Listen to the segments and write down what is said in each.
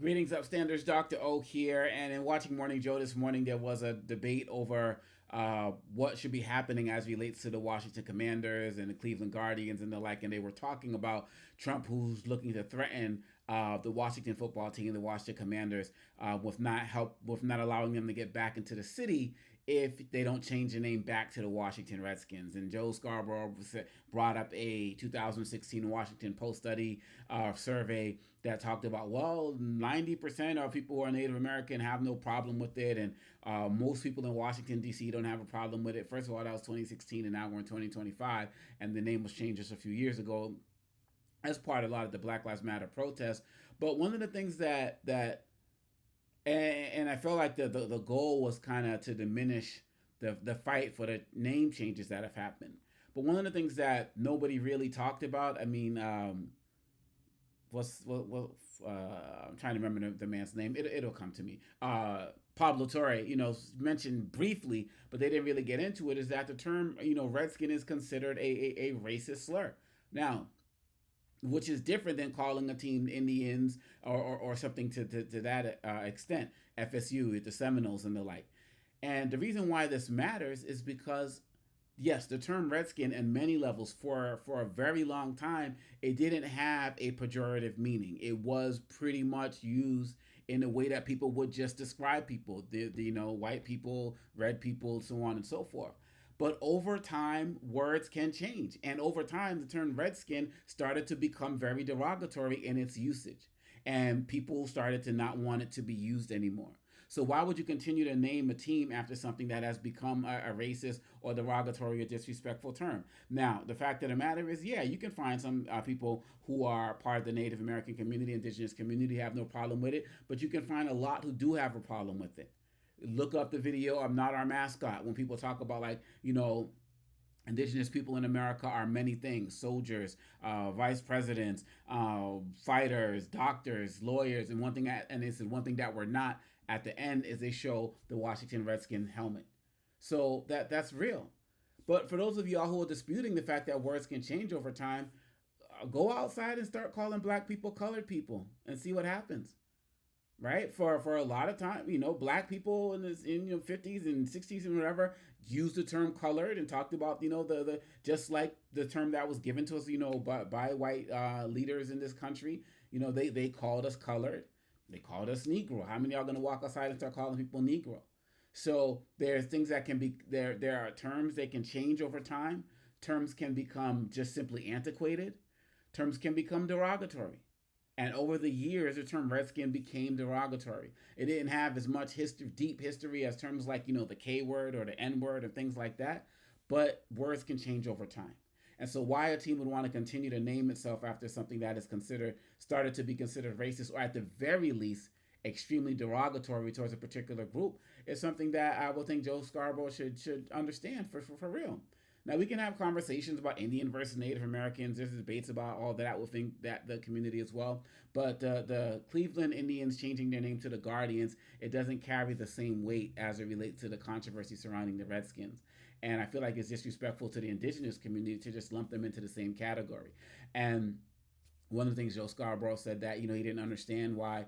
Greetings, upstanders. Dr. O here. And in watching Morning Joe this morning, there was a debate over what should be happening as relates to the Washington Commanders and the Cleveland Guardians and the like. And they were talking about Trump, who's looking to threaten the Washington football team, the Washington Commanders, with not allowing them to get back into the city if they don't change the name back to the Washington Redskins. And Joe Scarborough brought up a 2016 Washington Post study survey that talked about, well, 90% of people who are Native American have no problem with it, and most people in Washington, D.C. don't have a problem with it. First of all, that was 2016, and now we're in 2025, and the name was changed just a few years ago as part of a lot of the Black Lives Matter protests. But one of the things and I felt like the goal was kind of to diminish the fight for the name changes that have happened. But one of the things that nobody really talked about, I mean, what I'm trying to remember the man's name. It'll come to me. Pablo Torre, mentioned briefly, but they didn't really get into it. Is that the term, Redskin is considered a racist slur now, which is different than calling a team Indians or something to that extent. FSU, the Seminoles, and the like. And the reason why this matters is because, yes, the term Redskin in many levels for a very long time, it didn't have a pejorative meaning. It was pretty much used in a way that people would just describe people, white people, red people, so on and so forth. But over time, words can change. And over time, the term redskin started to become very derogatory in its usage. And people started to not want it to be used anymore. So why would you continue to name a team after something that has become a racist or derogatory or disrespectful term? Now, the fact of the matter is, yeah, you can find some people who are part of the Native American community, indigenous community, have no problem with it, but you can find a lot who do have a problem with it. Look up the video "I'm Not Our Mascot" when people talk about, like, indigenous people in America are many things: soldiers, vice presidents, fighters, doctors, lawyers, and this is one thing that we're not. At the end, is they show the Washington Redskin helmet. So that's real. But for those of y'all who are disputing the fact that words can change over time, go outside and start calling black people colored people and see what happens. Right, for a lot of time, black people in 50s and 60s and whatever used the term colored and talked about, the just like the term that was given to us, by white leaders in this country. They called us colored. They called us Negro. How many are going to walk outside and start calling people Negro? So there's things that can be there. There are terms that can change over time. Terms can become just simply antiquated. Terms can become derogatory. And over the years, the term redskin became derogatory. It didn't have as much deep history as terms like, the K word or the N word and things like that. But words can change over time. And so why a team would want to continue to name itself after something that is started to be considered racist, or at the very least, extremely derogatory towards a particular group, is something that I would think Joe Scarborough should understand for real. Now, we can have conversations about Indian versus Native Americans. There's debates about all that within that the community as well. But the Cleveland Indians changing their name to the Guardians, it doesn't carry the same weight as it relates to the controversy surrounding the Redskins. And I feel like it's disrespectful to the indigenous community to just lump them into the same category. And one of the things Joe Scarborough said, that he didn't understand why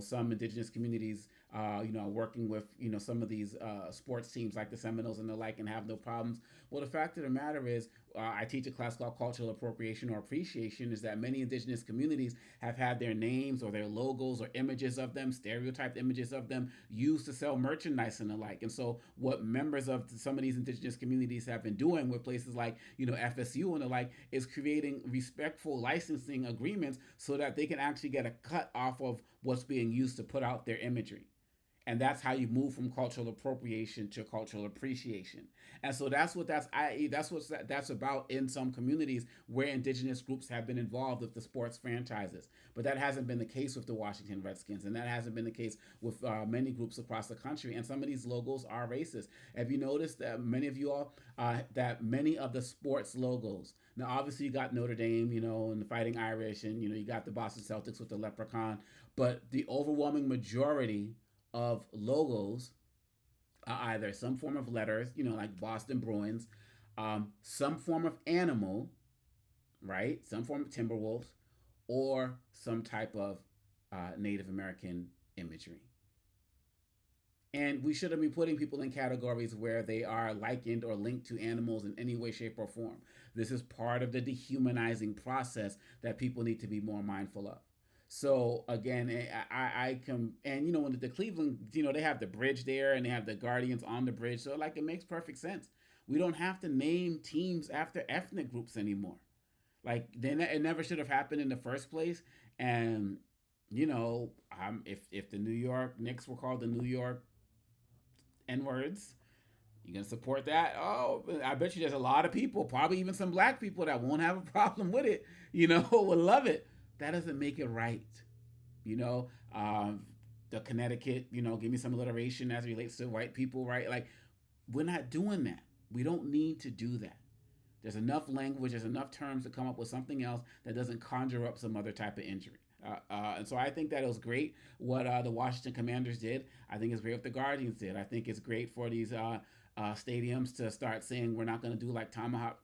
some indigenous communities are working with some of these sports teams like the Seminoles and the like, and have no problems. Well, the fact of the matter is, I teach a class called cultural appropriation or appreciation, is that many indigenous communities have had their names or their logos or images of them, stereotyped images of them, used to sell merchandise and the like. And so what members of some of these indigenous communities have been doing with places like FSU and the like is creating respectful licensing agreements so that they can actually get a cut off of what's being used to put out their imagery. And that's how you move from cultural appropriation to cultural appreciation. And so that's about in some communities where indigenous groups have been involved with the sports franchises. But that hasn't been the case with the Washington Redskins, and that hasn't been the case with many groups across the country. And some of these logos are racist. Have you noticed that many of you all that many of the sports logos? Now, obviously, you got Notre Dame, and the Fighting Irish, and you got the Boston Celtics with the leprechaun. But the overwhelming majority of logos are either some form of letters, like Boston Bruins, some form of animal, right? Some form of Timberwolves, or some type of Native American imagery. And we shouldn't be putting people in categories where they are likened or linked to animals in any way, shape, or form. This is part of the dehumanizing process that people need to be more mindful of. So again, I can, and when the Cleveland, they have the bridge there and they have the Guardians on the bridge. So like it makes perfect sense. We don't have to name teams after ethnic groups anymore. Like then it never should have happened in the first place. And if the New York Knicks were called the New York N words, you gonna support that? Oh, I bet you there's a lot of people, probably even some black people, that won't have a problem with it. Will love it. That doesn't make it right. You know, um, the Connecticut, give me some alliteration as it relates to white people, right? Like, we're not doing that. We don't need to do that. There's enough language, there's enough terms to come up with something else that doesn't conjure up some other type of injury. And so I think that it was great what the Washington Commanders did. I think it's great what the Guardians did. I think it's great for these stadiums to start saying we're not going to do like tomahawk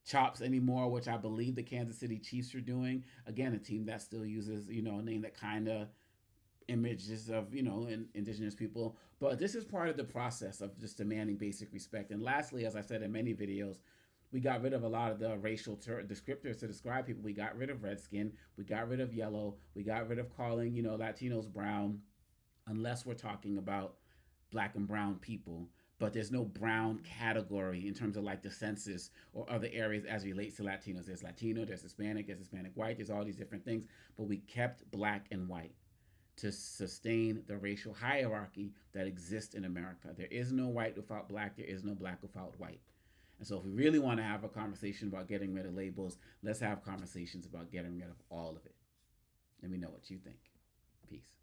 chops anymore, which I believe the Kansas City Chiefs are doing. Again, a team that still uses a name that kind of images of indigenous people. But this is part of the process of just demanding basic respect. And lastly, as I said in many videos, we got rid of a lot of the racial descriptors to describe people. We got rid of redskin, we got rid of yellow, we got rid of calling Latinos brown, unless we're talking about black and brown people. But there's no brown category in terms of like the census or other areas as it relates to Latinos. There's Latino, there's Hispanic white, there's all these different things, but we kept black and white to sustain the racial hierarchy that exists in America. There is no white without black, there is no black without white. And so if we really want to have a conversation about getting rid of labels, let's have conversations about getting rid of all of it. Let me know what you think. Peace.